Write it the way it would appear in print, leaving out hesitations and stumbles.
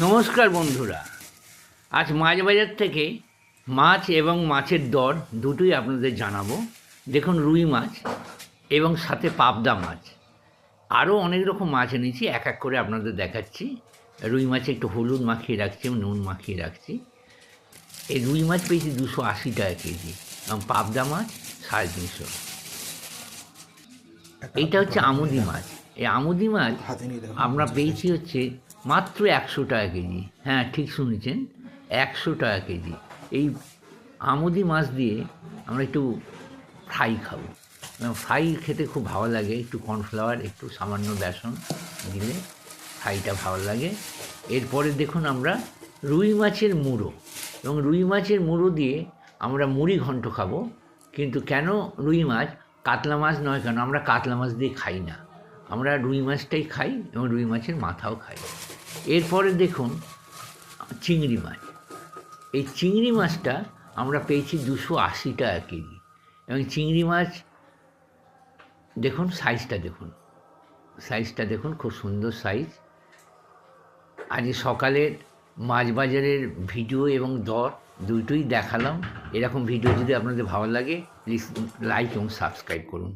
নমস্কার বন্ধুরা, আজ মাছ বাজার থেকে মাছ এবং মাছের দর দুটোই আপনাদের জানাবো। দেখুন, রুই মাছ এবং সাথে পাবদা মাছ, আরও অনেক রকম মাছ এনেছি, এক এক করে আপনাদের দেখাচ্ছি। রুই মাছে একটু হলুদ মাখিয়ে রাখছি, নুন মাখিয়ে রাখছি। এই রুই মাছ পেয়েছি 280 টাকা কেজি এবং পাবদা মাছ 350। এইটা হচ্ছে আমুদি মাছ। এই আমুদি মাছ আমরা পেয়েছি হচ্ছে মাত্র 100 টাকা কেজি। হ্যাঁ, ঠিক শুনেছেন, 100 টাকা কেজি। এই আমুদি মাছ দিয়ে আমরা একটু ফ্রাই খাবো। ফ্রাই খেতে খুব ভালো লাগে, একটু কর্নফ্লাওয়ার, একটু সামান্য বেসন দিলে ফ্রাইটা ভালো লাগে। এরপরে দেখুন, আমরা রুই মাছের মুড়ো, এবং রুই মাছের মুড়ো দিয়ে আমরা মুড়ি ঘন্ট খাবো। কিন্তু কেন রুই মাছ, কাতলা মাছ নয় কেন? আমরা কাতলা মাছ দিয়ে খাই না, আমরা রুই মাছটাই খাই এবং রুই মাছের মাথাও খাই। এরপরে দেখুন চিংড়ি মাছ। এই চিংড়ি মাছটা আমরা পেয়েছি 280 টাকা কেজি। এবং চিংড়ি মাছ দেখুন, সাইজটা দেখুন, খুব সুন্দর সাইজ। আজ সকালের মাছ বাজারের ভিডিও এবং দর দুটোই দেখালাম। এরকম ভিডিও যদি আপনাদের ভালো লাগে, প্লিজ লাইক এবং সাবস্ক্রাইব করুন।